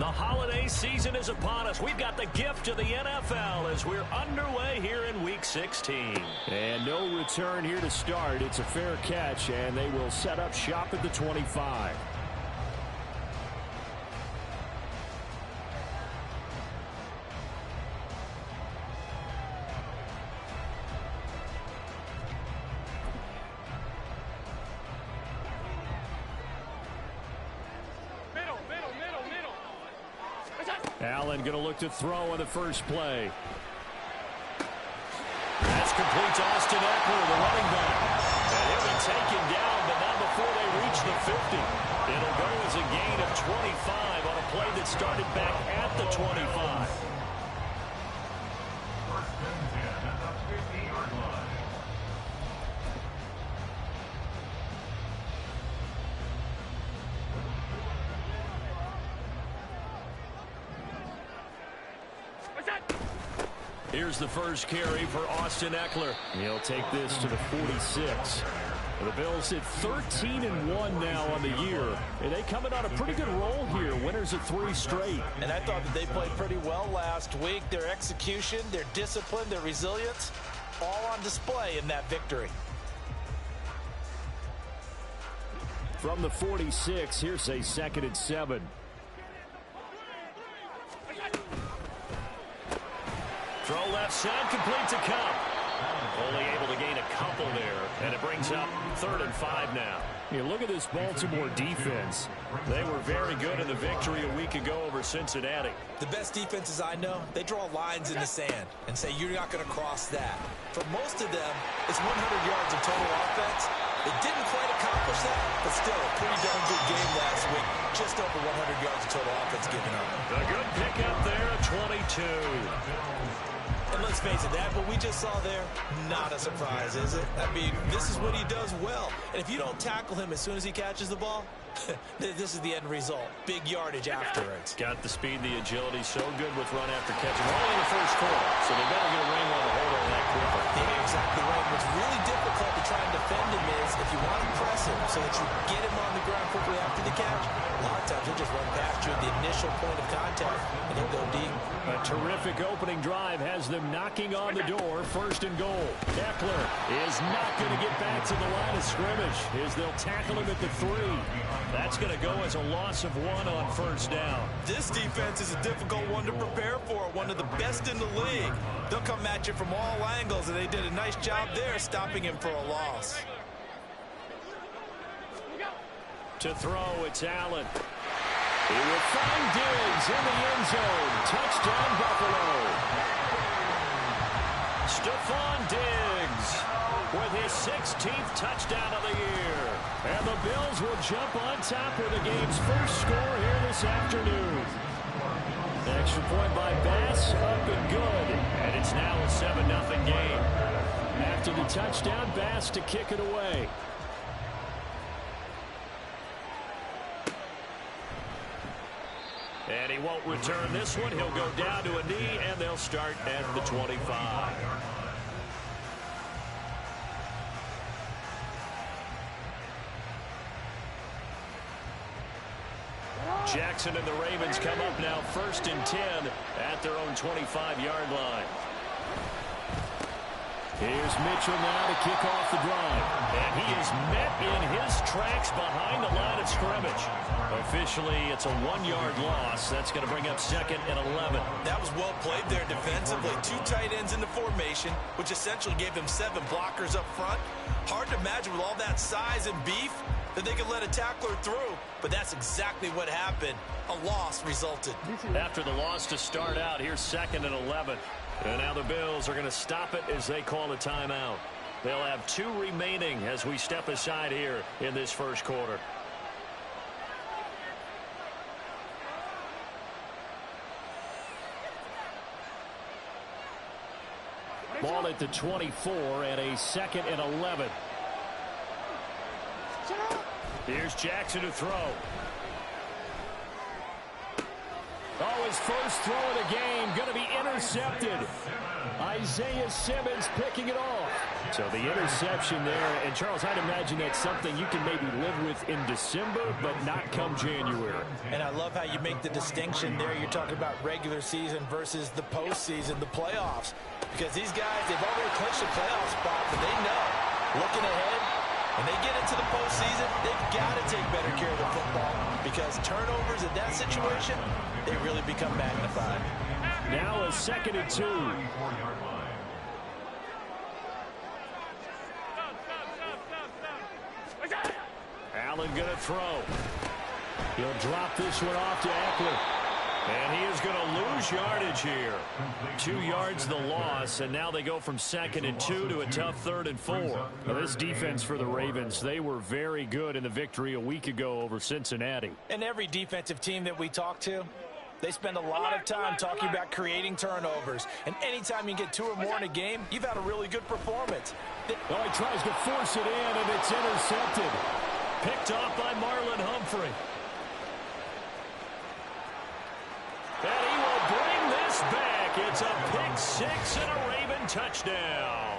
The holiday season is upon us. We've got the gift of the NFL as we're underway here in Week 16. And no return here to start. It's a fair catch, and they will set up shop at the 25. Allen going to look to throw on the first play. That's complete to Austin Ekeler, the running back. And he'll be taken down, but not before they reach the 50. It'll go as a gain of 25 on a play that started back at the 25. Here's the first carry for Austin Ekeler. He'll take this to the 46. The Bills at 13-1 now on the year. And they coming on a pretty good roll here. Winners of 3 straight. And I thought that they played pretty well last week. Their execution, their discipline, their resilience, all on display in that victory. From the 46, here's a 2nd and 7. Throw left side, complete to Kupp. Only able to gain a couple there, and it brings up 3rd and 5 now. You look at this Baltimore defense. They were very good in the victory a week ago over Cincinnati. The best defenses I know, they draw lines in the sand and say you're not going to cross that. For most of them, it's 100 yards of total offense. They didn't quite accomplish that, but still a pretty darn good game last week. Just over 100 yards of total offense given up. A good pickup there at 22. And let's face it, that what we just saw there, not a surprise, is it? I mean, this is what he does well. And if you don't tackle him as soon as he catches the ball, this is the end result. Big yardage afterwards. Got the speed, the agility, so good with run after catch. Only in the first quarter, so they better get a ring on the hold on that quickly. Yeah, exactly right. What's really difficult to try and defend him is if you want to press him so that you get him on the ground quickly after the catch, a lot of times he'll just run past you at the initial point of contact, and he'll go deep. A terrific opening drive has them knocking on the door. 1st and goal. Ekeler is not going to get back to the line of scrimmage as they'll tackle him at the 3. That's going to go as a loss of 1 on 1st down. This defense is a difficult one to prepare for, one of the best in the league. They'll come at you from all angles, and they did a nice job there stopping him for a loss. To throw, it's Allen. He will find Diggs in the end zone. Touchdown, Buffalo. Stephon Diggs with his 16th touchdown of the year. And the Bills will jump on top with the game's first score here this afternoon. Extra point by Bass, up and good. And it's now a 7-0 game. After the touchdown, Bass to kick it away. And he won't return this one. He'll go down to a knee, and they'll start at the 25. Jackson and the Ravens come up now 1st and 10 at their own 25-yard line. Here's Mitchell now to kick off the drive. And he is met in his tracks behind the line of scrimmage. Officially, it's a 1-yard loss. That's going to bring up 2nd and 11. That was well played there defensively. 2 tight ends in the formation, which essentially gave them 7 blockers up front. Hard to imagine with all that size and beef that they could let a tackler through, but that's exactly what happened. A loss resulted. After the loss to start out, here's 2nd and 11. And now the Bills are going to stop it as they call a timeout. They'll have 2 remaining as we step aside here in this first quarter. Ball at the 24 and a 2nd and 11. Here's Jackson to throw. Oh, His first throw of the game going to be intercepted. Isaiah Simmons picking it off. So the interception there. And, Charles, I'd imagine that's something you can maybe live with in December, but not come January. And I love how you make the distinction there. You're talking about regular season versus the postseason, the playoffs. Because these guys, they've already clinched a playoff spot, but they know, looking ahead, when they get into the postseason, they've got to take better care of the football because turnovers in that situation, they really become magnified. Now a 2nd and 2. Allen going to throw. He'll drop this one off to Eckler. And he is going to lose yardage here. 2 yards the loss, and now they go from 2nd and 2 to a tough 3rd and 4. Now, this defense for the Ravens, they were very good in the victory a week ago over Cincinnati. And every defensive team that we talk to, they spend a lot of time talking about creating turnovers. And anytime you get 2 or more in a game, you've had a really good performance. Oh, he tries to force it in, and it's intercepted. Picked off by Marlon Humphrey. And he will bring this back. It's a pick 6 and a Raven touchdown.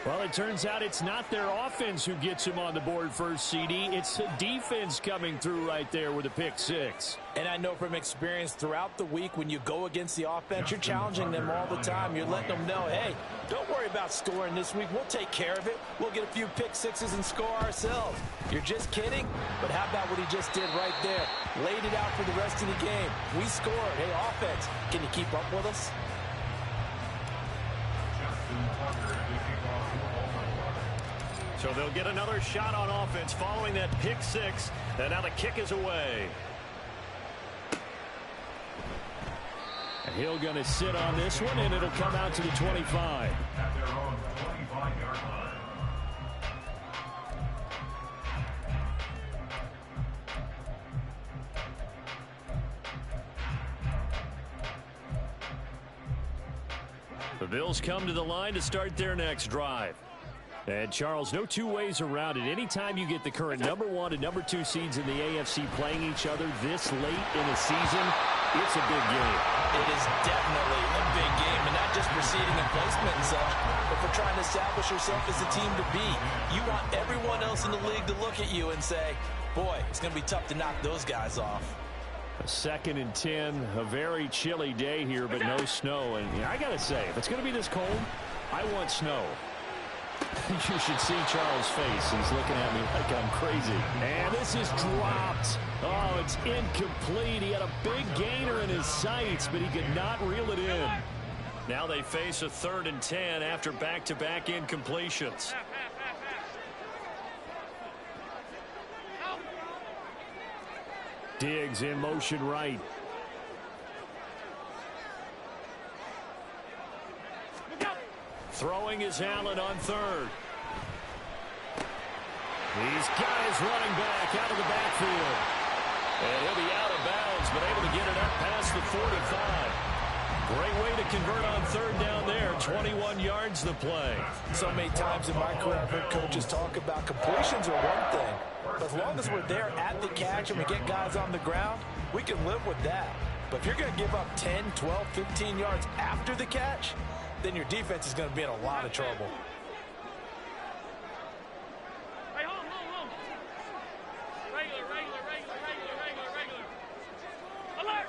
Well, it turns out it's not their offense who gets him on the board first, CD. It's the defense coming through right there with a pick 6. And I know from experience throughout the week when you go against the offense, you're challenging them all the time. You're letting them know, hey, don't worry about scoring this week. We'll take care of it. We'll get a few pick 6s and score ourselves. You're just kidding? But how about what he just did right there? Laid it out for the rest of the game. We scored. Hey, offense, can you keep up with us? So they'll get another shot on offense following that pick 6. And now the kick is away. And Hill going to sit on this one, and it'll come out to the 25. At their own 25-yard line. The Bills come to the line to start their next drive. And, Charles, no 2 ways around it. Anytime you get the current number 1 and number 2 seeds in the AFC playing each other this late in the season, it's a big game. It is definitely a big game, and not just for seeding and placement and such, but for trying to establish yourself as a team to beat. You want everyone else in the league to look at you and say, boy, it's going to be tough to knock those guys off. A 2nd and 10, a very chilly day here, but no snow. And I got to say, if it's going to be this cold, I want snow. You should see Charles' face. He's looking at me like I'm crazy. And this is dropped. Oh, it's incomplete. He had a big gainer in his sights, but he could not reel it in. Now they face a 3rd and 10 after back-to-back incompletions. Diggs in motion right. Throwing is Allen on 3rd. He's got his running back out of the backfield. And he'll be out of bounds, but able to get it up past the 45. Great way to convert on 3rd down there. 21 yards the play. So many times in my career I've heard coaches talk about completions are one thing. But as long as we're there at the catch and we get guys on the ground, we can live with that. But if you're going to give up 10, 12, 15 yards after the catch, then your defense is going to be in a lot of trouble. Hey, hold. Regular. Alert.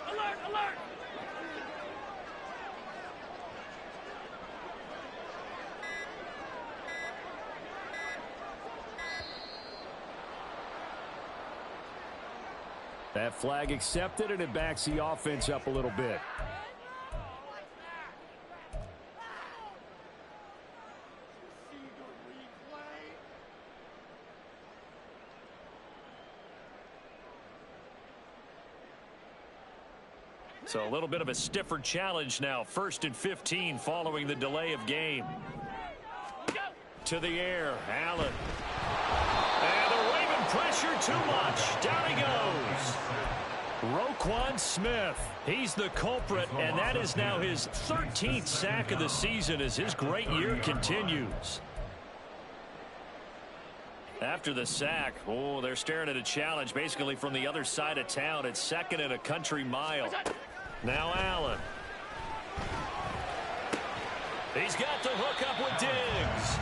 That flag accepted, and it backs the offense up a little bit. So a little bit of a stiffer challenge now. 1st and 15 following the delay of game. To the air, Allen. And the Raven pressure too much. Down he goes. Roquan Smith. He's the culprit, and that is now his 13th sack of the season as his great year continues. After the sack, oh, they're staring at a challenge basically from the other side of town. It's second and a country mile. Now Allen. He's got the hook up with Diggs.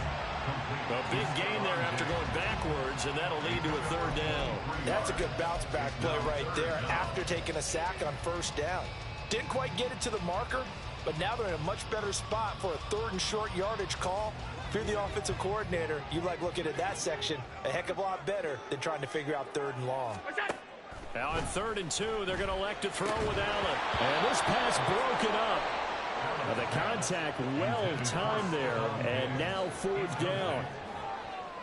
A big gain there after going backwards, and that'll lead to a third down. That's a good bounce back play right there after taking a sack on first down. Didn't quite get it to the marker, but now they're in a much better spot for a third and short yardage call. If you're the offensive coordinator, you like looking at that section a heck of a lot better than trying to figure out third and long. Now on 3rd and 2, they're going to elect to throw with Allen. And this pass broken up. Now the contact well timed there, and now 4th down.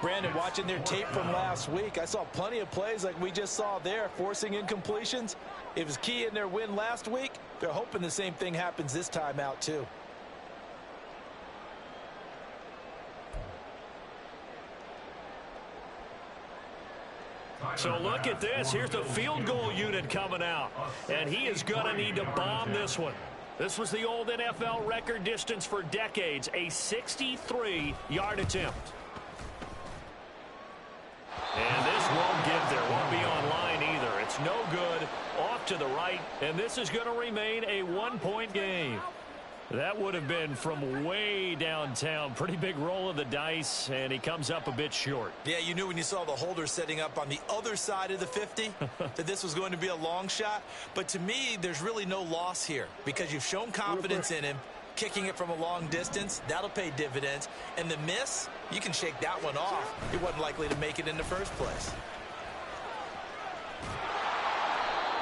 Brandon, watching their tape from last week, I saw plenty of plays like we just saw there, forcing incompletions. It was key in their win last week. They're hoping the same thing happens this time out, too. So look at this. Here's the field goal unit coming out, and he is going to need to bomb this one. This was the old NFL record distance for decades, a 63-yard attempt. And this won't get there, won't be online either. It's no good, off to the right, and this is going to remain a 1-point game. That would have been from way downtown. Pretty big roll of the dice, and he comes up a bit short. Yeah, you knew when you saw the holder setting up on the other side of the 50 that this was going to be a long shot. But to me, there's really no loss here because you've shown confidence in him. Kicking it from a long distance, that'll pay dividends. And the miss, you can shake that one off. He wasn't likely to make it in the first place.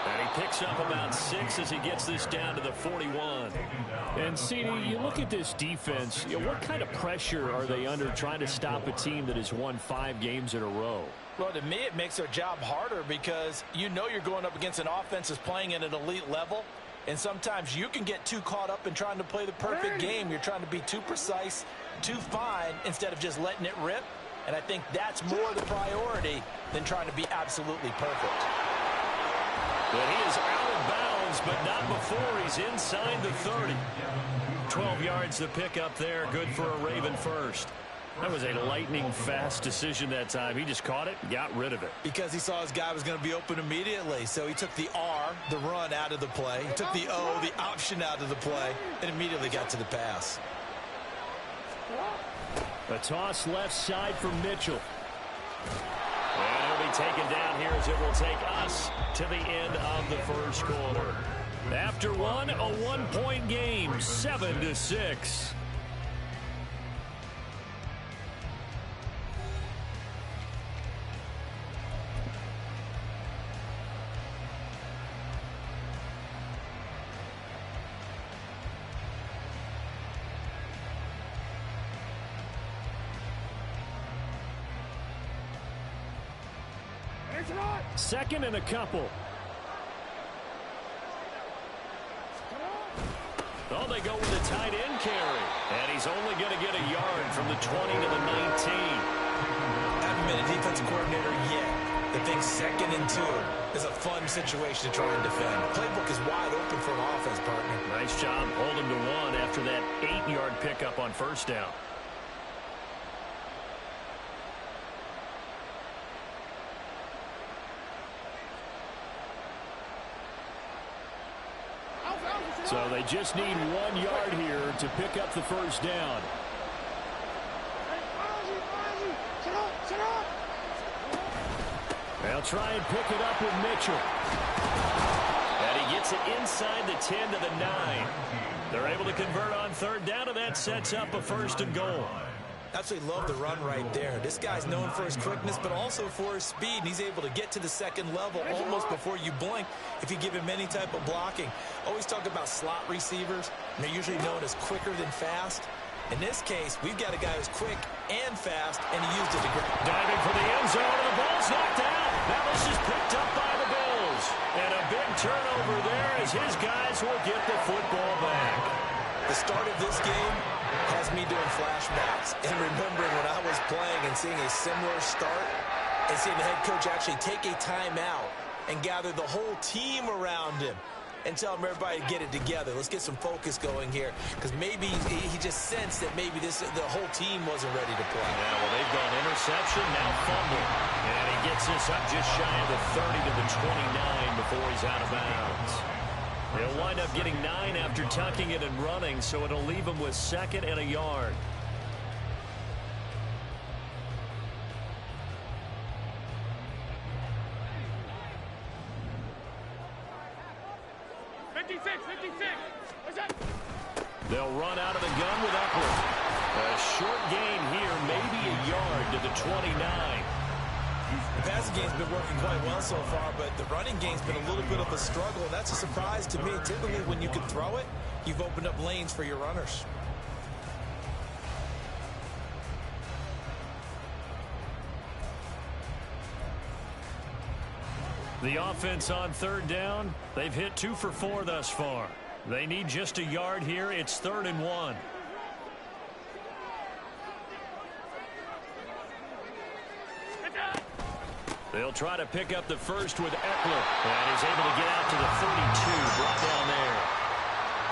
And he picks up about 6 as he gets this down to the 41. And, CD, you look at this defense, what kind of pressure are they under trying to stop a team that has won 5 games in a row? Well, to me, it makes their job harder because you know you're going up against an offense that's playing at an elite level. And sometimes you can get too caught up in trying to play the perfect game. You're trying to be too precise, too fine, instead of just letting it rip. And I think that's more the priority than trying to be absolutely perfect. But he is out of bounds, but not before he's inside the 30. 12 yards to pick up there. Good for a Raven first. That was a lightning-fast decision that time. He just caught it, got rid of it. Because he saw his guy was going to be open immediately. So he took the R, the run, out of the play. He took the O, the option, out of the play, and immediately got to the pass. A toss left side for Mitchell. And he'll be taken down here as it will take us to the end of the first quarter. After one, a 1-point game, 7-6. Second and a couple. Oh, they go with a tight end carry. And he's only going to get a yard from the 20 to the 19. Haven't been a defensive coordinator yet that thinks 2nd and 2 is a fun situation to try and defend. Playbook is wide open for an offense, partner. Nice job holding to 1 after that 8-yard pickup on first down. So they just need 1 yard here to pick up the first down. They'll try and pick it up with Mitchell. And he gets it inside the 10 to the 9. They're able to convert on third down, and that sets up a 1st and goal. Absolutely love the run right there. This guy's known for his quickness, but also for his speed. And he's able to get to the second level almost before you blink if you give him any type of blocking. Always talk about slot receivers, and they're usually known as quicker than fast. In this case, we've got a guy who's quick and fast, and he used it to grab. Diving for the end zone, and the ball's knocked out. Now this is picked up by the Bills. And a big turnover there as his guys will get the football back. The start of this game has me doing flashbacks and remembering when I was playing and seeing a similar start and seeing the head coach actually take a timeout and gather the whole team around him and tell him everybody to get it together. Let's get some focus going here because maybe he just sensed that maybe the whole team wasn't ready to play. Yeah, well, they've gone reception, now fumble. And he gets this up just shy of the 30 to the 29 before he's out of bounds. They'll wind up getting 9 after tucking it and running, so it'll leave him with 2nd and a yard. They'll run out of the gun with Eckler. A short gain here, maybe a yard to the 29. The passing game's been working quite well so far, but the running game's been a little bit of a struggle, and that's a surprise to me. Typically, when you can throw it, you've opened up lanes for your runners. The offense on 3rd down, they've hit 2 for 4 thus far. They need just a yard here. It's 3rd and 1. They'll try to pick up the first with Eckler. And he's able to get out to the 32, brought down there.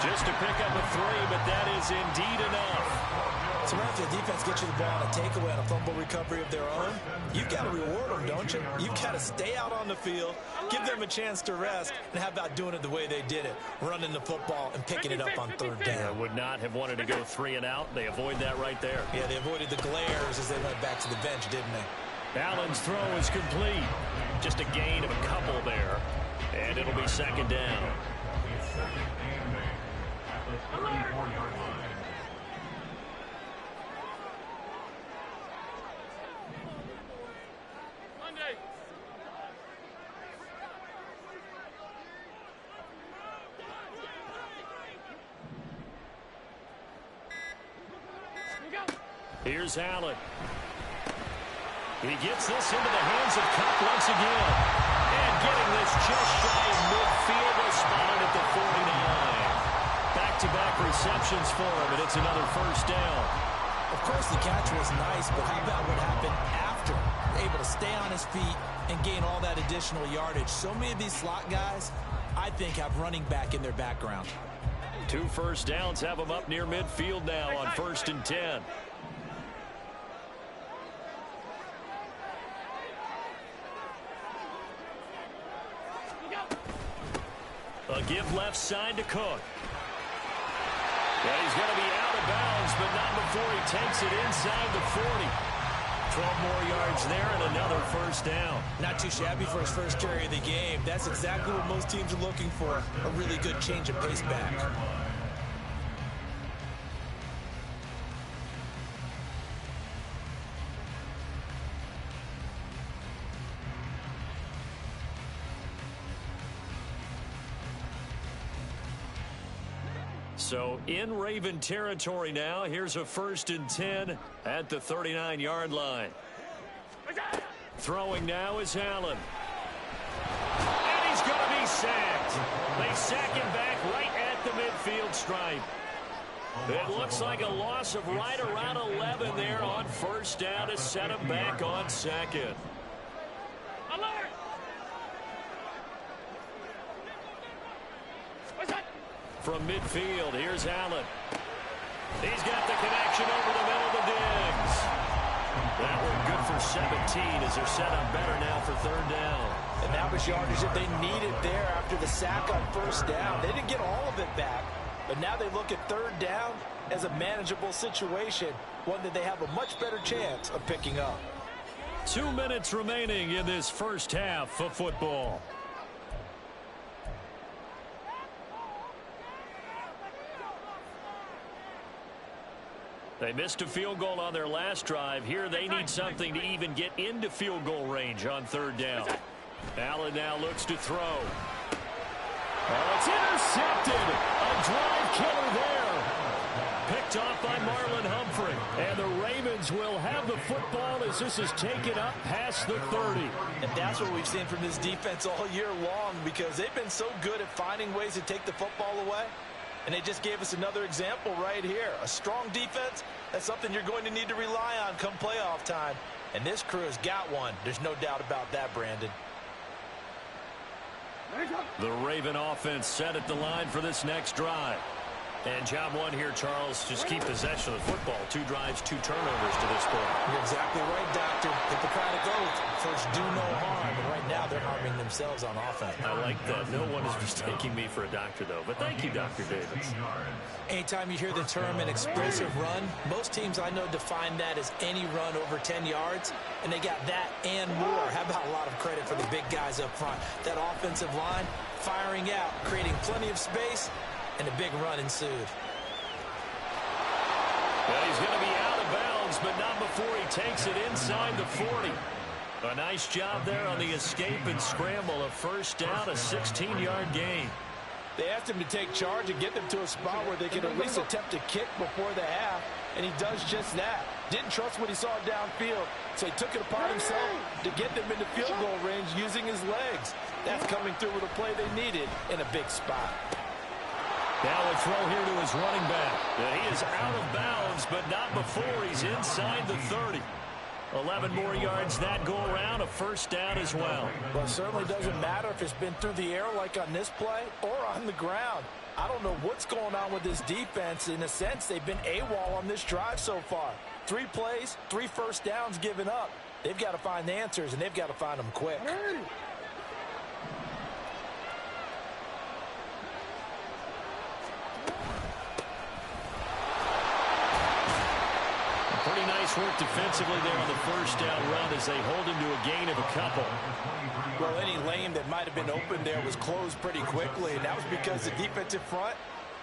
Just to pick up a 3, but that is indeed enough. So after the defense gets you the ball on a takeaway and a fumble recovery of their own, you've got to reward them, don't you? You've got to stay out on the field, give them a chance to rest, and how about doing it the way they did it, running the football and picking it up on 3rd down. Would not have wanted to go 3 and out. They avoid that right there. Yeah, they avoided the glares as they went back to the bench, didn't they? Allen's throw is complete. Just a gain of a couple there, and it'll be 2nd down. Here's Allen. He gets this into the hands of Kupp once again. And getting this just shy of midfield, a spot at the 49. Back-to-back receptions for him, and it's another 1st down. Of course, the catch was nice, but how about what happened after? Able to stay on his feet and gain all that additional yardage. So many of these slot guys, I think, have running back in their background. 2 first downs have him up near midfield now on 1st and 10. A give left side to Cook. And he's going to be out of bounds, but not before he takes it inside the 40. 12 more yards there and another 1st down. Not too shabby for his first carry of the game. That's exactly what most teams are looking for, a really good change of pace back. So in Raven territory now. Here's a 1st and 10 at the 39-yard line. Throwing now is Allen. And he's going to be sacked. They sack him back right at the midfield stripe. It looks like a loss of right around 11 there on 1st down to set him back on 2nd. Alert! From midfield, here's Allen. He's got the connection over the middle to Diggs. That one good for 17 as they're set up better now for 3rd down. And that was yardage that they needed there after the sack on 1st down. They didn't get all of it back, but now they look at 3rd down as a manageable situation, one that they have a much better chance of picking up. 2 minutes remaining in this first half of football. They missed a field goal on their last drive. Here they need something to even get into field goal range on 3rd down. Allen now looks to throw. Oh, it's intercepted. A drive killer there. Picked off by Marlon Humphrey. And the Ravens will have the football as this is taken up past the 30. And that's what we've seen from this defense all year long, because they've been so good at finding ways to take the football away. And they just gave us another example right here. A strong defense, that's something you're going to need to rely on come playoff time. And this crew has got one. There's no doubt about that, Brandon. The Raven offense set at the line for this next drive. And job one here, Charles, just keep possession of the football. 2 drives, 2 turnovers to this point. You're exactly right, Doc. themselves on offense. I like that. No one is mistaking me for a doctor, though. But thank you, Dr. Davis. Anytime you hear the term an explosive run, most teams I know define that as any run over 10 yards, and they got that and more. How about a lot of credit for the big guys up front? That offensive line firing out, creating plenty of space, and a big run ensued. Well, he's going to be out of bounds, but not before he takes it inside the 40. A nice job there on the escape and scramble. A first down, a 16-yard gain. They asked him to take charge and get them to a spot where they could at least attempt a kick before the half, and he does just that. Didn't trust what he saw downfield, so he took it upon himself to get them into field goal range using his legs. That's coming through with a play they needed in a big spot. Now a throw here to his running back. He is out of bounds, but not before he's inside the 30. 11 more yards that go around, a first down as well. Well, it certainly doesn't matter if it's been through the air like on this play or on the ground. I don't know what's going on with this defense. In a sense, they've been AWOL on this drive so far. 3 plays, 3 first downs given up. They've got to find the answers, and they've got to find them quick. Pretty nice work defensively there on the first down run as they hold him to a gain of a couple. Well, any lane that might have been open there was closed pretty quickly, and that was because the defensive front,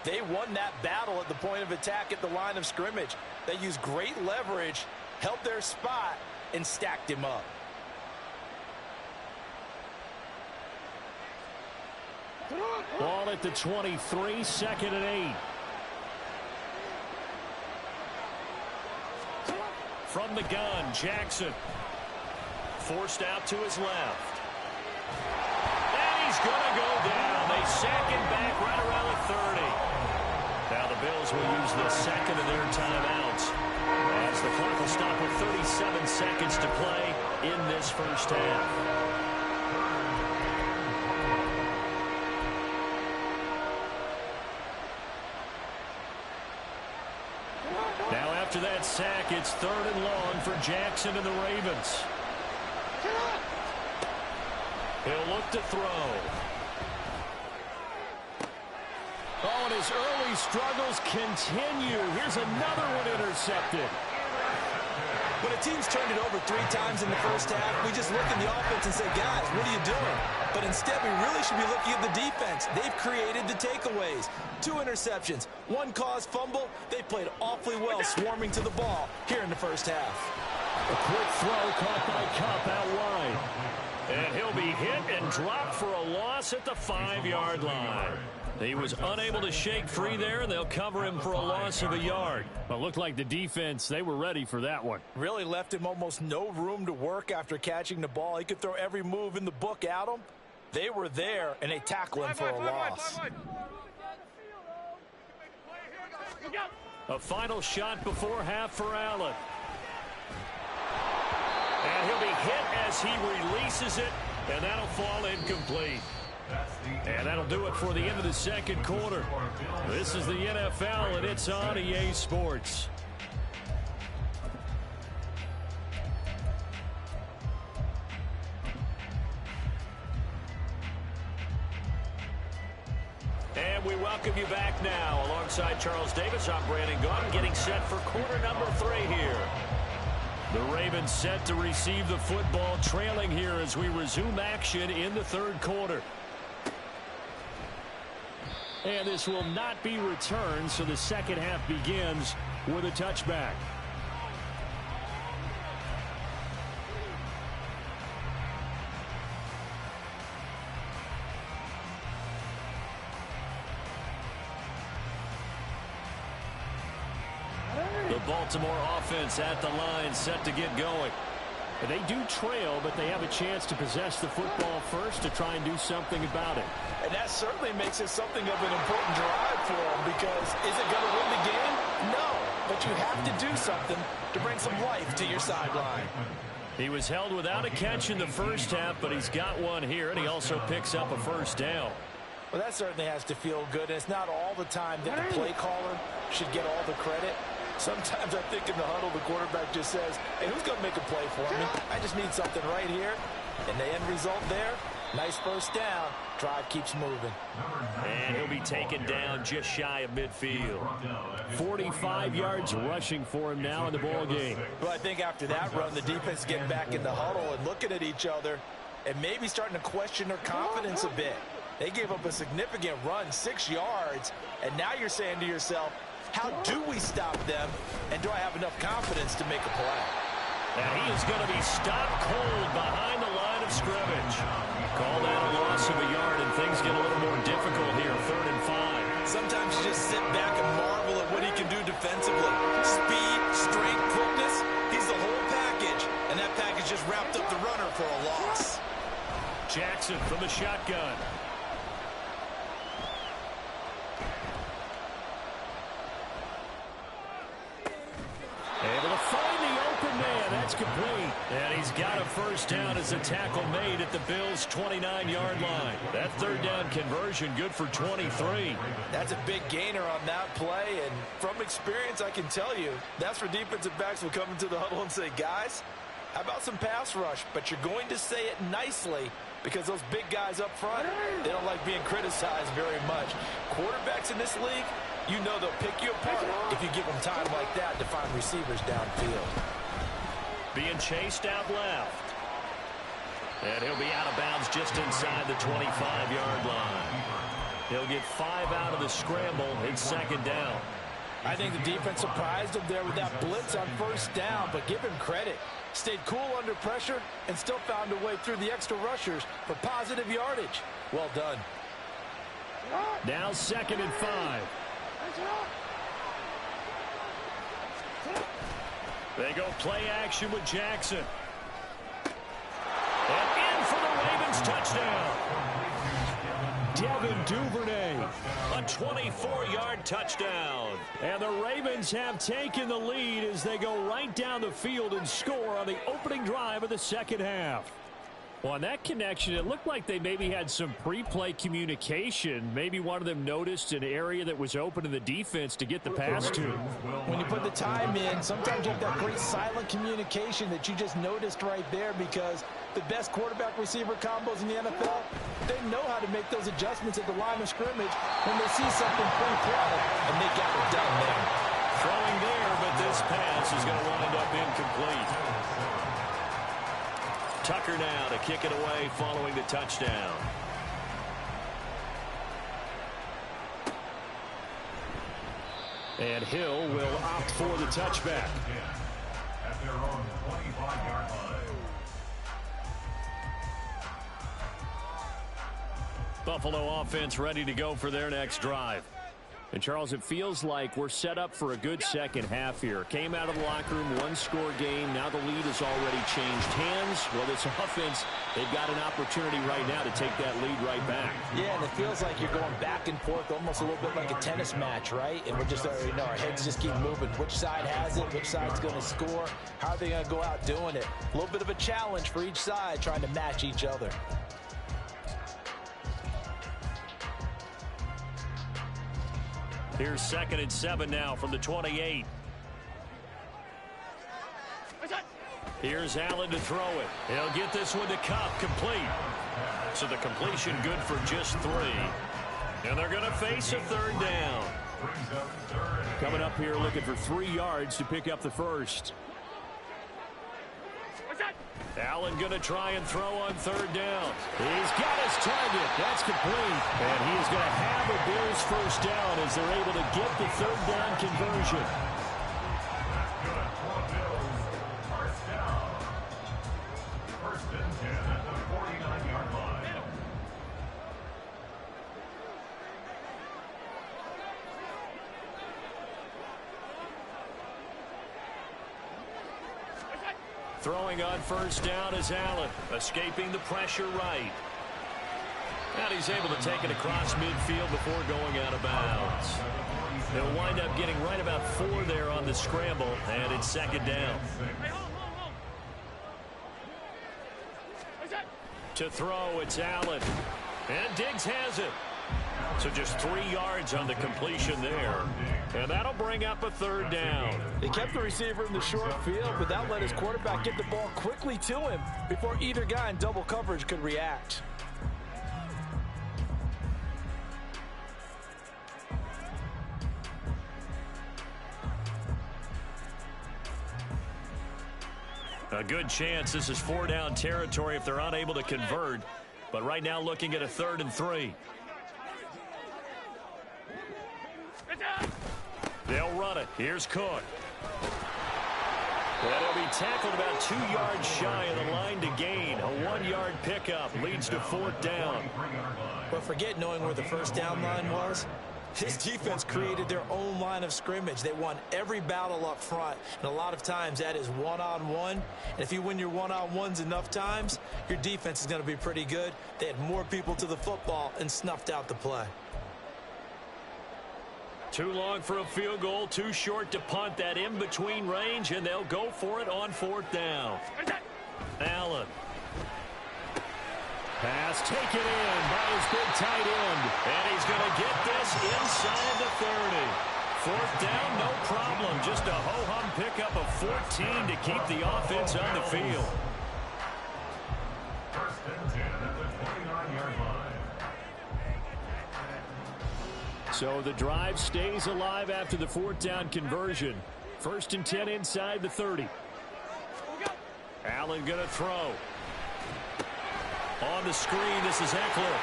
they won that battle at the point of attack at the line of scrimmage. They used great leverage, held their spot, and stacked him up. Ball at the 23, 2nd and 8. From the gun, Jackson. Forced out to his left. And he's going to go down. They sack him back right around the 30. Now the Bills will use the second of their timeouts as the clock will stop with 37 seconds to play in this first half. After that sack, it's 3rd and long for Jackson and the Ravens. He'll look to throw. Oh, and his early struggles continue. Here's another one intercepted. When a team's turned it over 3 times in the first half, we just look at the offense and say, guys, what are you doing? But instead, we really should be looking at the defense. They've created the takeaways. 2 interceptions, 1 caused fumble. They played awfully well swarming to the ball here in the first half. A quick throw caught by Kupp out wide. And he'll be hit and dropped for a loss at the 5-yard line. He was unable to shake free there, and they'll cover him for a loss of a yard. Well, it looked like the defense, they were ready for that one. Really left him almost no room to work after catching the ball. He could throw every move in the book at him. They were there, and they tackle him for a loss. A final shot before half for Allen. And he'll be hit as he releases it, and that'll fall incomplete. And that'll do it for the end of the second quarter. This is the NFL, and it's on EA Sports. And we welcome you back now. Alongside Charles Davis, I'm Brandon Gaudin, getting set for quarter number 3 here. The Ravens set to receive the football, trailing here as we resume action in the 3rd quarter. And this will not be returned, so the second half begins with a touchback. The Baltimore offense at the line, set to get going. They do trail, but they have a chance to possess the football first to try and do something about it. And that certainly makes it something of an important drive for them, because is it going to win the game? No, but you have to do something to bring some life to your sideline. He was held without a catch in the first half, but he's got one here, and he also picks up a first down. Well, that certainly has to feel good, and it's not all the time that the play caller should get all the credit. Sometimes I think in the huddle, the quarterback just says, hey, who's going to make a play for me? I just need something right here. And the end result there, Nice first down. Drive keeps moving. And he'll be taken down just shy of midfield. 45 yards rushing for him now in the ball game. Well, I think after that run, the defense is getting back in the huddle and looking at each other and maybe starting to question their confidence a bit. They gave up a significant run, 6 yards, and now you're saying to yourself, how do we stop them, and do I have enough confidence to make a play? And he is going to be stopped cold behind the line of scrimmage. Call that a loss of a yard, and things get a little more difficult here, 3rd and 5. Sometimes you just sit back and marvel at what he can do defensively. Speed, strength, quickness, he's the whole package. And that package just wrapped up the runner for a loss. Jackson from the shotgun. Able to find the open man. That's complete. And he's got a first down as a tackle made at the Bills' 29-yard line. That 3rd down conversion good for 23. That's a big gainer on that play, and from experience, I can tell you, that's where defensive backs will come into the huddle and say, guys, how about some pass rush? But you're going to say it nicely because those big guys up front, they don't like being criticized very much. Quarterbacks in this league, you know they'll pick you apart if you give them time like that to find receivers downfield. Being chased out left. And he'll be out of bounds just inside the 25-yard line. He'll get 5 out of the scramble. It's 2nd down. I think the defense surprised him there with that blitz on first down, but give him credit. Stayed cool under pressure and still found a way through the extra rushers for positive yardage. Well done. Now 2nd and 5. They go play action with Jackson. And in for the Ravens touchdown. Devin Duvernay. A 24-yard touchdown. And the Ravens have taken the lead as they go right down the field and score on the opening drive of the 2nd half. Well, on that connection, it looked like they maybe had some pre-play communication. Maybe one of them noticed an area that was open in the defense to get the pass to. When you put the time in, sometimes you have that great silent communication that you just noticed right there, because the best quarterback-receiver combos in the NFL, they know how to make those adjustments at the line of scrimmage when they see something pre-play, and they got it done there. Throwing there, but this pass is going to wind up incomplete. Tucker now to kick it away following the touchdown. And Hill will opt for the touchback. At their own 25-yard line. Buffalo offense ready to go for their next drive. And, Charles, it feels like we're set up for a good 2nd half here. Came out of the locker room, 1-score game. Now the lead has already changed hands. Well, this offense, they've got an opportunity right now to take that lead right back. Yeah, and it feels like you're going back and forth, almost a little bit like a tennis match, right? And we're just already know our heads just keep moving. Which side has it? Which side's going to score? How are they going to go out doing it? A little bit of a challenge for each side, trying to match each other. Here's 2nd and 7 now from the 28. Here's Allen to throw it. He'll get this one to Kupp, complete. So the completion good for just 3. And they're going to face a 3rd down. Coming up here looking for 3 yards to pick up the first. Allen going to try and throw on 3rd down. He's got his target. That's complete. And he is going to have a Bills first down as they're able to get the 3rd down conversion. First down. 1st and 10 at the 49-yard line. Throwing on first down is Allen, escaping the pressure right. And he's able to take it across midfield before going out of bounds. They'll wind up getting right about 4 there on the scramble, and it's 2nd down. To throw, it's Allen. And Diggs has it. So just 3 yards on the completion there. And that'll bring up a third down. They kept the receiver in the short field, but that let his quarterback get the ball quickly to him before either guy in double coverage could react. A good chance this is 4-down territory if they're unable to convert. But right now looking at a 3rd and 3. They'll run it. Here's Cook. That'll be tackled about 2 yards shy of the line to gain. A 1-yard pickup leads to 4th down. But forget knowing where the first down line was. This defense created their own line of scrimmage. They won every battle up front, and a lot of times that is one-on-one. And if you win your one-on-ones enough times, your defense is going to be pretty good. They had more people to the football and snuffed out the play. Too long for a field goal, too short to punt. That in-between range, and they'll go for it on 4th down. Allen. Pass taken in by his big tight end. And he's going to get this inside the 30. 4th down, no problem. Just a ho-hum pickup of 14 to keep the offense on the field. First and 10 at the 29-yard line. So the drive stays alive after the 4th down conversion. 1st and 10 inside the 30. Allen going to throw. On the screen, this is Eckler.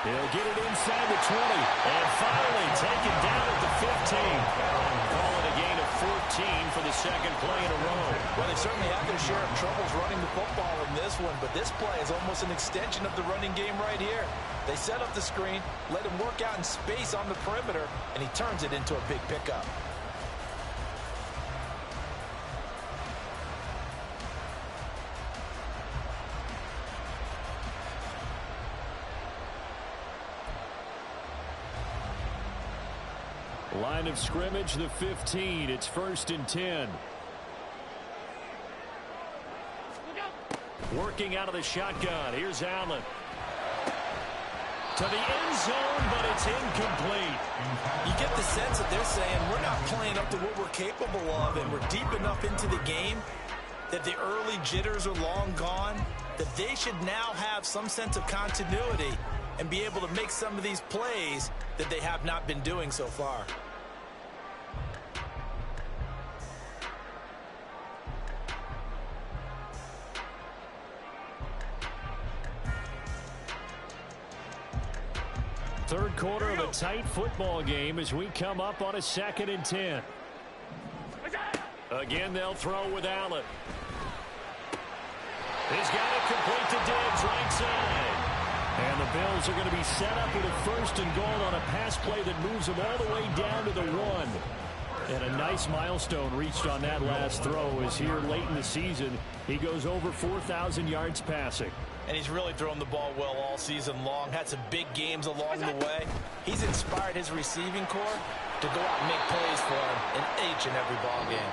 He'll get it inside the 20. And finally taken down at the 15. Call it a gain of 14 for the second play in a row. Well, they certainly had their share of troubles running the football in this one, but this play is almost an extension of the running game right here. They set up the screen, let him work out in space on the perimeter, and he turns it into a big pickup. Line of scrimmage, the 15. It's 1st and 10. Working out of the shotgun. Here's Allen. To the end zone, but it's incomplete. You get the sense that they're saying we're not playing up to what we're capable of, and we're deep enough into the game that the early jitters are long gone, that they should now have some sense of continuity and be able to make some of these plays that they have not been doing so far. Third quarter of a tight football game as we come up on a 2nd and 10. Again, they'll throw with Allen. He's got it complete to Diggs, right side. And the Bills are going to be set up with a 1st and goal on a pass play that moves them all the way down to the 1. And a nice milestone reached on that last throw as here late in the season, he goes over 4,000 yards passing. And he's really thrown the ball well all season long. Had some big games along the way. He's inspired his receiving corps to go out and make plays for him in each and every ball game.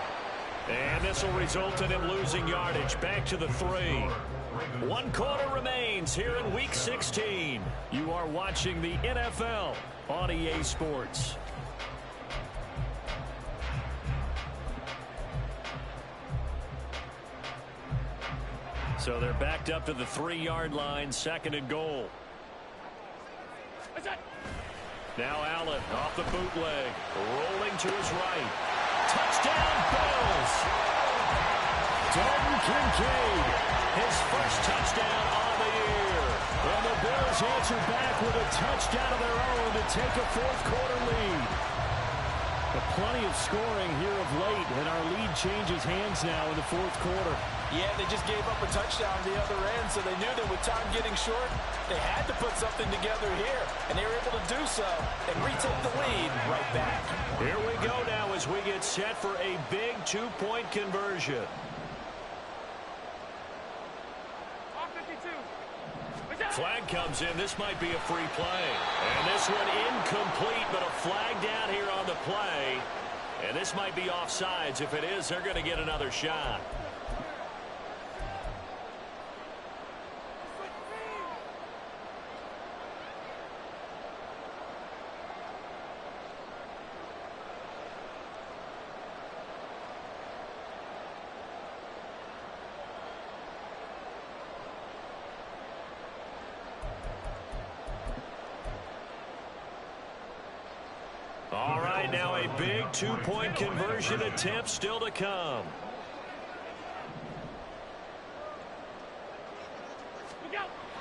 And this will result in him losing yardage. Back to the 3. 1 quarter remains here in Week 16. You are watching the NFL on EA Sports. So they're backed up to the 3-yard line, 2nd and goal. Now Allen off the bootleg, rolling to his right. Touchdown, Bills! Dalton Kincaid, his first touchdown on the year. And the Bills answer back with a touchdown of their own to take a 4th quarter lead. But plenty of scoring here of late, and our lead changes hands now in the 4th quarter. Yeah, they just gave up a touchdown to the other end, so they knew that with time getting short, they had to put something together here, and they were able to do so and retake the lead right back. Here we go now as we get set for a big 2-point conversion. Flag comes in. This might be a free play. And this one incomplete, but a flag down here on the play. And this might be offsides. If it is, they're going to get another shot. right now, a big two-point conversion attempt still to come.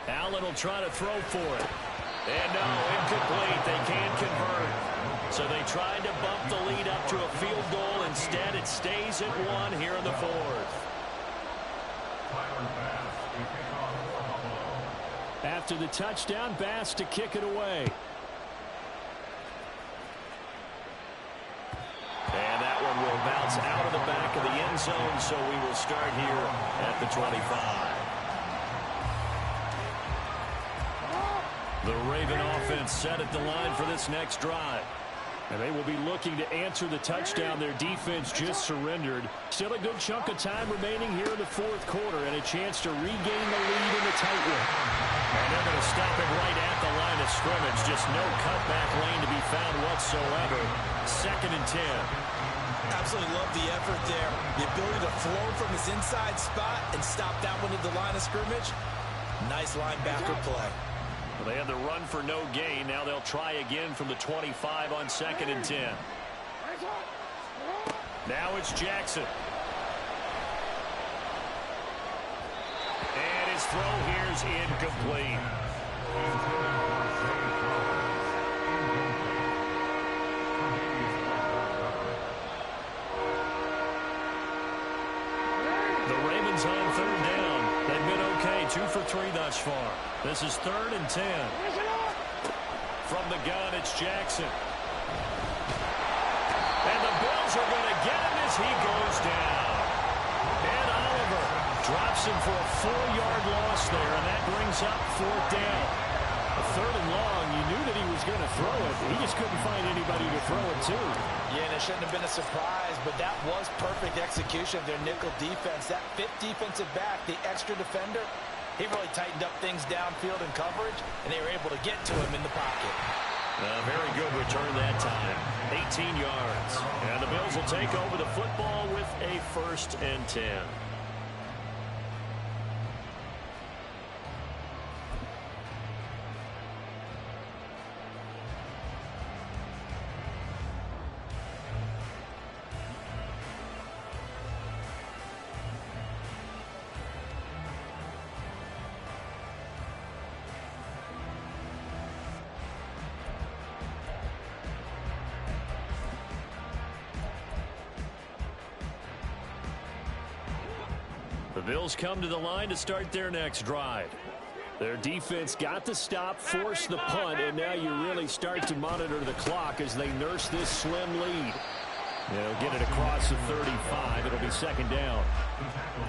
Allen will try to throw for it. And no, incomplete. They can't convert. So they tried to bump the lead up to a field goal. Instead, it stays at 1 here in the fourth. After the touchdown, Bass to kick it away. And that one will bounce out of the back of the end zone, so we will start here at the 25. The Raven offense set at the line for this next drive. And they will be looking to answer the touchdown their defense just surrendered. Still a good chunk of time remaining here in the fourth quarter and a chance to regain the lead in the tight one. And they're going to stop it right at the line of scrimmage. Just no cutback lane to be found whatsoever. 2nd and 10. Absolutely love the effort there. The ability to flow from his inside spot and stop that one at the line of scrimmage. Nice linebacker play. Well, they had the run for no gain. Now they'll try again from the 25 on 2nd and 10. Now it's Jackson. And his throw here's incomplete. The Ravens on 3rd down. They've been okay, 2 for 3 thus far. This is 3rd and 10. From the gun, it's Jackson. And the Bills are going to get him as he goes down. And Oliver drops him for a 4-yard loss there, and that brings up 4th down. A 3rd and long, you knew that he was going to throw it. He just couldn't find anybody to throw it to. Yeah, and it shouldn't have been a surprise, but that was perfect execution of their nickel defense. That 5th defensive back, the extra defender, he really tightened up things downfield in coverage, and they were able to get to him in the pocket. Very good return that time. 18 yards. And the Bills will take over the football with a 1st and 10. The Bills come to the line to start their next drive. Their defense got the stop, forced the punt, and now you really start to monitor the clock as they nurse this slim lead. They'll get it across the 35. It'll be 2nd down.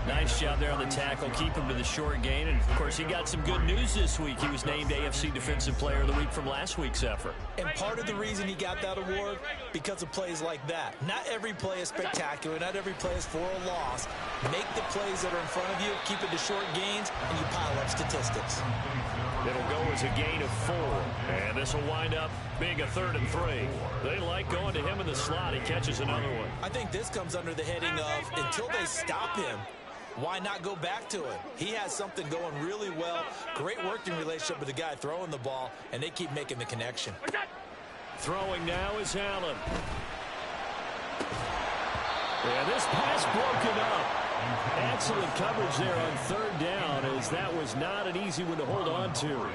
Nice job there on the tackle. Keep him to the short gain. And, of course, he got some good news this week. He was named AFC Defensive Player of the Week from last week's effort. And part of the reason he got that award, because of plays like that. Not every play is spectacular. Not every play is for a loss. Make the plays that are in front of you, keep it to short gains, and you pile up statistics. It'll go as a gain of 4. And this will wind up being a 3rd and 3. They like going to him in the slot. He catches another one. I think this comes under the heading of, until they stop him, why not go back to him? He has something going really well. Great working relationship with the guy throwing the ball, and they keep making the connection. Throwing now is Allen. And this pass broken up. Excellent coverage there on 3rd down, as that was not an easy one to hold on to.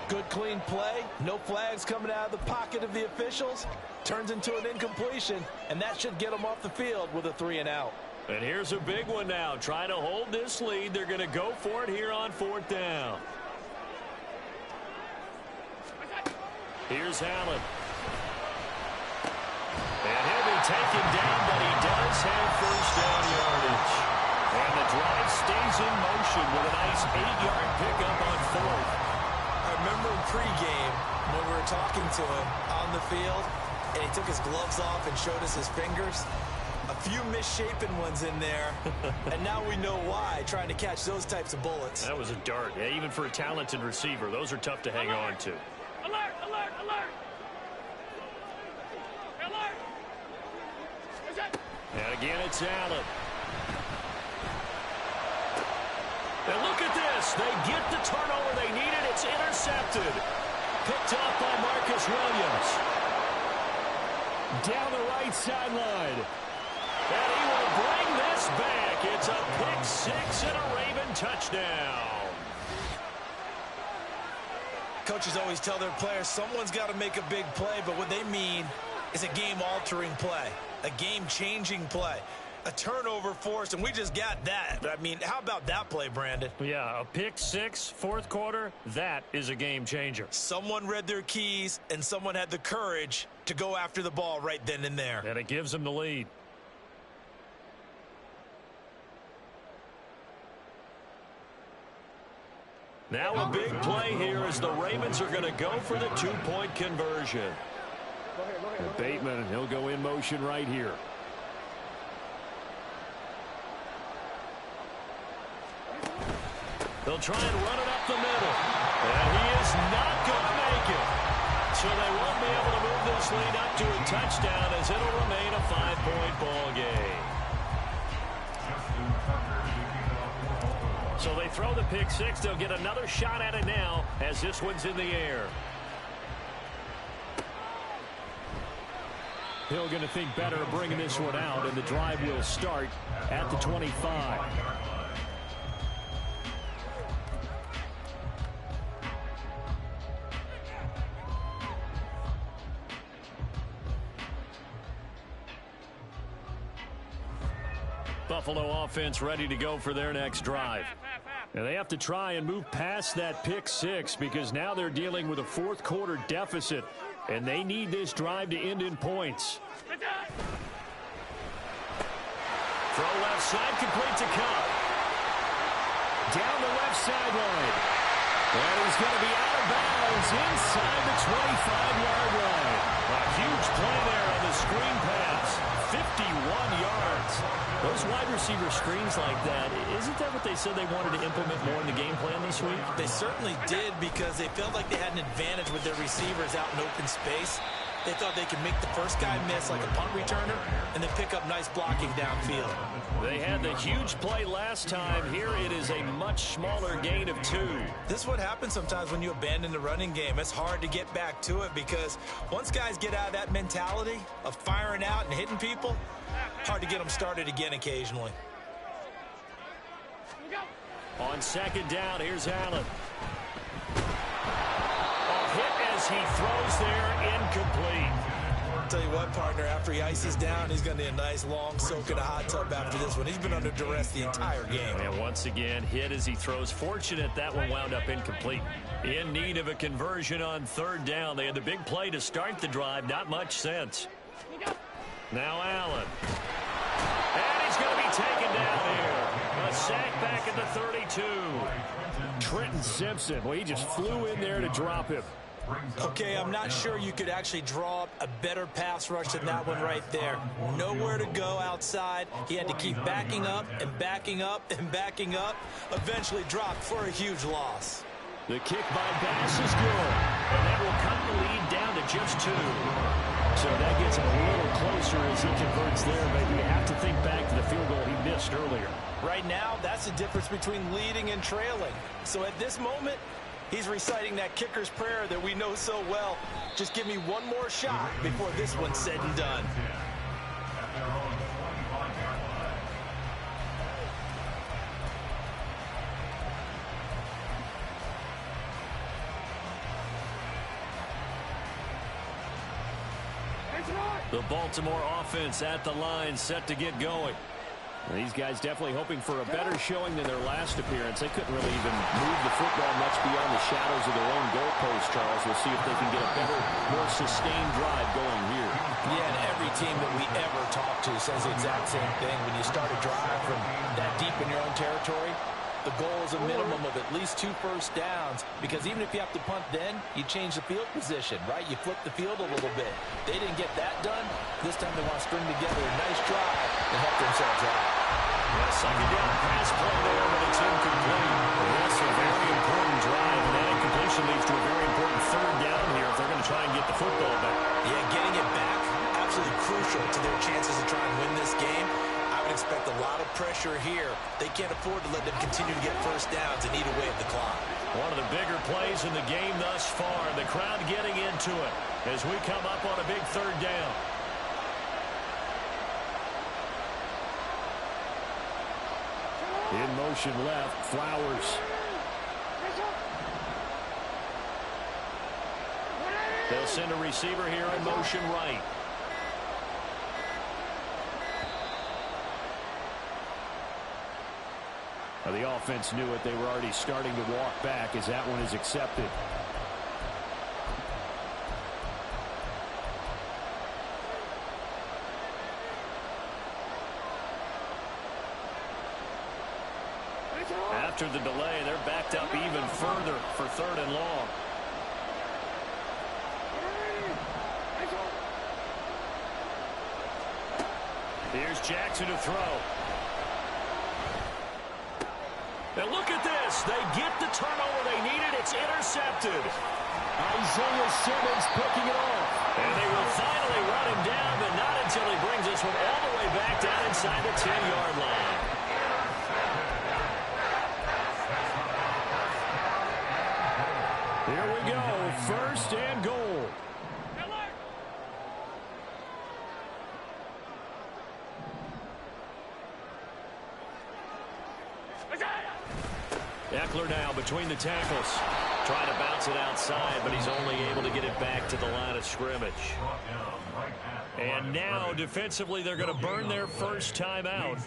Good clean play. No flags coming out of the pocket of the officials. Turns into an incompletion, and that should get them off the field with a 3 and out. And here's a big one now. Trying to hold this lead. They're going to go for it here on 4th down. Here's Allen. And he'll be taken down, but he does have 1st down yardage. And the drive stays in motion with a nice 8-yard pickup on 4th. I remember in pregame when we were talking to him on the field, and he took his gloves off and showed us his fingers. A few misshapen ones in there, and now we know why, trying to catch those types of bullets. That was a dart. Yeah, even for a talented receiver, those are tough to hang on to. Alert! Alert! Alert! Alert! And again, it's Allen. And look at this. They get the turnover they needed. It's intercepted. Picked up by Marcus Williams. Down the right sideline. And he will bring this back. It's a pick six and a Raven touchdown. Coaches always tell their players someone's got to make a big play, but what they mean is a game-altering play, a game-changing play, a turnover forced, and we just got that. I mean, how about that play, Brandon? Yeah, a pick six, fourth quarter, that is a game changer. Someone read their keys, and someone had the courage to go after the ball right then and there. And it gives them the lead. Now a big play here as the Ravens are going to go for the two-point conversion. And Bateman, he'll go in motion right here. They'll try and run it up the middle. And he is not going to make it. So they won't be able to move this lead up to a touchdown as it'll remain a 5-point ball game. So they throw the pick six. They'll get another shot at it now as this one's in the air. Hill going to think better of bringing this one out, and the drive will start at the 25. Buffalo offense ready to go for their next drive. And they have to try and move past that pick six because now they're dealing with a fourth quarter deficit, and they need this drive to end in points. Throw left side, complete to Cobb. Down the left sideline. And he's going to be out of bounds inside the 25-yard line. A huge play there on the screen pass. 51 yards. Those wide receiver screens like that, isn't that what they said they wanted to implement more in the game plan this week? They certainly did because they felt like they had an advantage with their receivers out in open space. They thought they could make the first guy miss like a punt returner and then pick up nice blocking downfield. They had the huge play last time. Here it is a much smaller gain of 2. This is what happens sometimes when you abandon the running game. It's hard to get back to it because once guys get out of that mentality of firing out and hitting people, hard to get them started again occasionally. On second down, here's Allen. Hit as he throws there, incomplete. I'll tell you what, partner, after he ices down, he's going to need a nice long soak in a hot tub after this one. He's been under duress the entire game. And once again, hit as he throws. Fortunate that one wound up incomplete. In need of a conversion on third down. They had the big play to start the drive. Not much sense. Now Allen. And he's going to be taken down here. A sack back at the 32. Trenton Simpson, well, he just flew in there to drop him. Okay, I'm not sure you could actually draw up a better pass rush than that one right there. Nowhere to go outside. He had to keep backing up and backing up and backing up. Eventually dropped for a huge loss. The kick by Bass is good. And that will cut the lead down to just 2. So that gets him a little closer as he converts there. But you have to think back to the field goal he missed earlier. Right now, that's the difference between leading and trailing. So at this moment, he's reciting that kicker's prayer that we know so well. Just give me one more shot before this one's said and done. The Baltimore offense at the line, set to get going. These guys definitely hoping for a better showing than their last appearance. They couldn't really even move the football much beyond the shadows of their own goalpost, Charles. We'll see if they can get a better, more sustained drive going here. Yeah, and every team that we ever talk to says the exact same thing. When you start a drive from that deep in your own territory, the goal is a minimum of at least 2 first downs, because even if you have to punt then, you change the field position, right? You flip the field a little bit. They didn't get that done. This time they want to string together a nice drive and help themselves out. Second down pass play there, but it's incomplete. That's a very important drive, and that incompletion leads to a very important third down here if they're going to try and get the football back. Yeah, getting it back, absolutely crucial to their chances to try and win this game. I would expect a lot of pressure here. They can't afford to let them continue to get first downs and eat away at the clock. One of the bigger plays in the game thus far. The crowd getting into it as we come up on a big third down. In motion left, Flowers. They'll send a receiver here in motion right. Well, the offense knew it. They were already starting to walk back as that one is accepted. After the delay, they're backed up even further for 3rd and long. Here's Jackson to throw. Now look at this. They get the turnover they needed. It's intercepted. Isaiah Simmons picking it off. And they will finally run him down, but not until he brings this one all the way back down inside the 10-yard line. Here we go. 1st and goal. Eckler now between the tackles. Trying to bounce it outside, but he's only able to get it back to the line of scrimmage. And now, defensively, they're going to burn their first time out.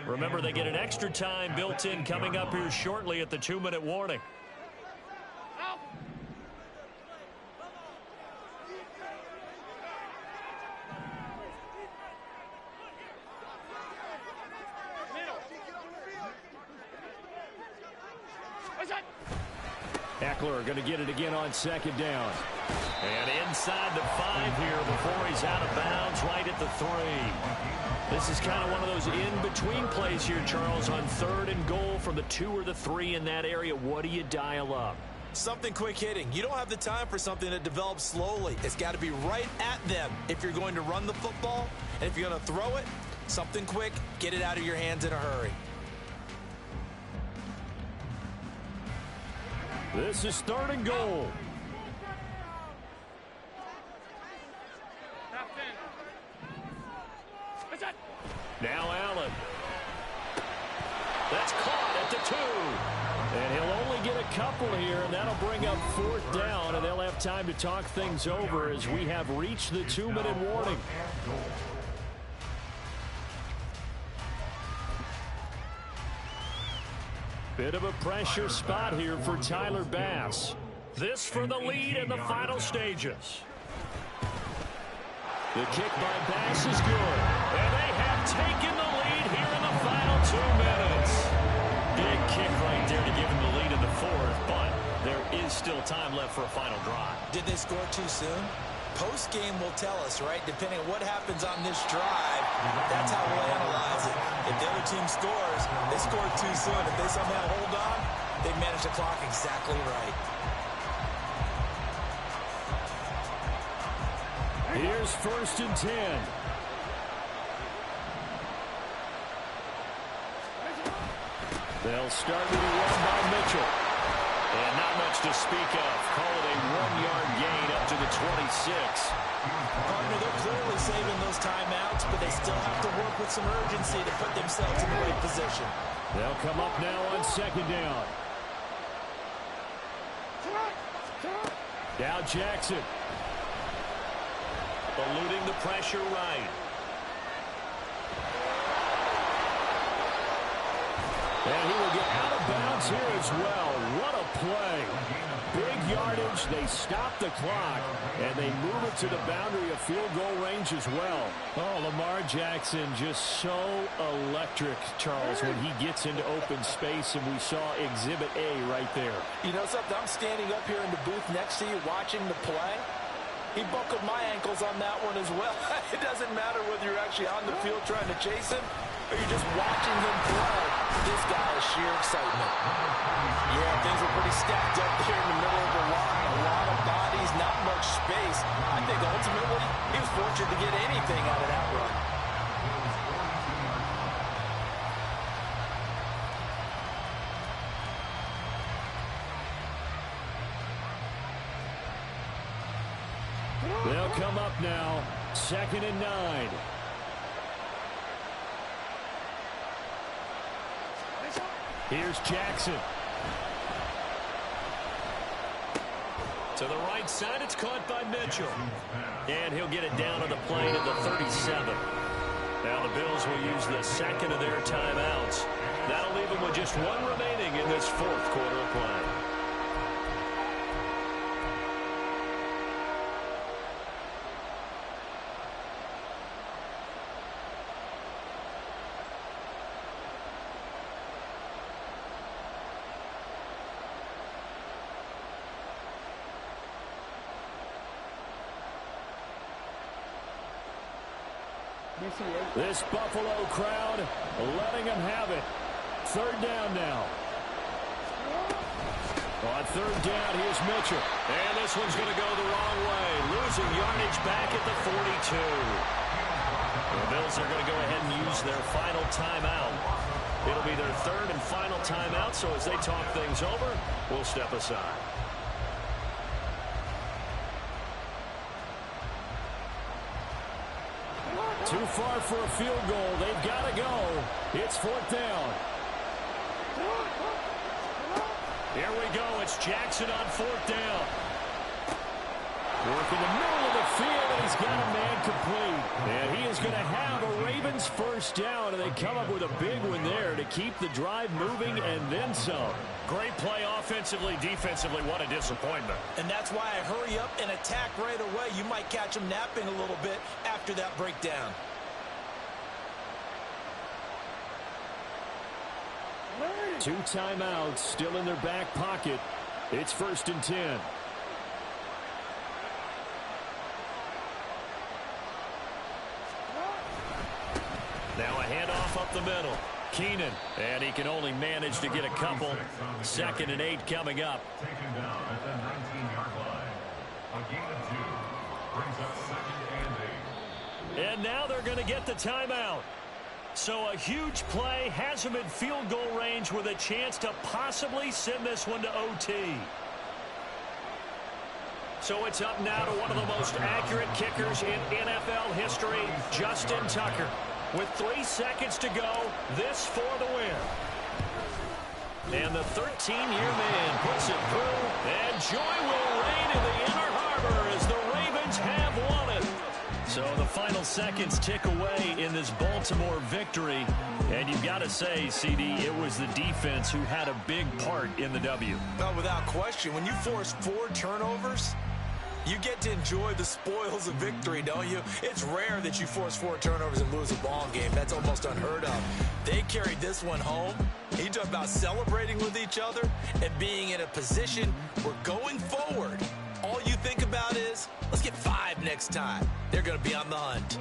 Remember, they get an extra time built in coming up here shortly at the 2-minute warning. Eckler going to get it again on 2nd down. And inside the 5 here before he's out of bounds right at the 3. This is kind of one of those in-between plays here, Charles, on 3rd and goal from the 2 or the 3 in that area. What do you dial up? Something quick hitting. You don't have the time for something that develops slowly. It's got to be right at them if you're going to run the football. And if you're going to throw it, something quick, get it out of your hands in a hurry. This is 3rd and goal. Now Allen. That's caught at the 2. And he'll only get a couple here, and that'll bring up 4th down, and they'll have time to talk things over as we have reached the 2-minute warning. Bit of a pressure spot here for Tyler Bass. This for the lead in the final stages. The kick by Bass is good. And they have taken the lead here in the final 2 minutes. Big kick right there to give them the lead in the 4th, but there is still time left for a final drive. Did they score too soon? Post-game will tell us, right? Depending on what happens on this drive, that's how we'll analyze it. If the other team scores, they scored too soon. If they somehow hold on, they've managed the clock exactly right. Here's 1st and 10. They'll start with a run by Mitchell. And not much to speak of. Call it a 1-yard gain up to the 26. Partner, they're clearly saving those timeouts, but they still have to work with some urgency to put themselves in the right position. They'll come up now on 2nd down. Now Jackson. Eluding the pressure right. And he will get out of bounds here as well. What a play. Big yardage. They stop the clock, and they move it to the boundary of field goal range as well. Oh, Lamar Jackson just so electric, Charles, when he gets into open space, and we saw Exhibit A right there. You know something? I'm standing up here in the booth next to you watching the play. He buckled my ankles on that one as well. It doesn't matter whether you're actually on the field trying to chase him or you're just watching him play. This guy is sheer excitement. Yeah, things were pretty stacked up there in the middle of the line. A lot of bodies, not much space. I think ultimately he was fortunate to get anything out of that run. They'll come up now, 2nd and 9. Here's Jackson. To the right side, it's caught by Mitchell. And he'll get it down to the plane at the 37. Now the Bills will use the second of their timeouts. That'll leave them with just one remaining in this fourth quarter of play. This Buffalo crowd letting them have it. Third down now. On third down, here's Mitchell. And this one's going to go the wrong way. Losing yardage back at the 42. The Bills are going to go ahead and use their final timeout. It'll be their third and final timeout, so as they talk things over, we'll step aside. Too far for a field goal. They've got to go. It's fourth down. Here we go. It's Jackson on fourth down. Working the middle of the field, and he's got a man complete. And he is going to have a Ravens first down, and they come up with a big one there to keep the drive moving and then some. Great play offensively, defensively. What a disappointment. And that's why I hurry up and attack right away. You might catch him napping a little bit after that breakdown. Two timeouts still in their back pocket. It's 1st and 10. Now a handoff up the middle. Keenan, and he can only manage to get a couple. 2nd and 8 coming up. Taken down at the 19-yard line. A gain of 2 brings up 2nd and 8. And now they're going to get the timeout. So a huge play has them in field goal range with a chance to possibly send this one to OT. So it's up now to one of the most accurate kickers in NFL history, Justin Tucker. With 3 seconds to go, this for the win. And the 13-year man puts it through, and joy will reign in the Inner Harbor as the Ravens have won it. So the final seconds tick away in this Baltimore victory. And you've got to say, CD, it was the defense who had a big part in the W. No, without question. When you force 4 turnovers, you get to enjoy the spoils of victory, don't you? It's rare that you force 4 turnovers and lose a ball game. That's almost unheard of. They carried this one home. You talk about celebrating with each other and being in a position where going forward, all you think about is, let's get 5 next time. They're going to be on the hunt.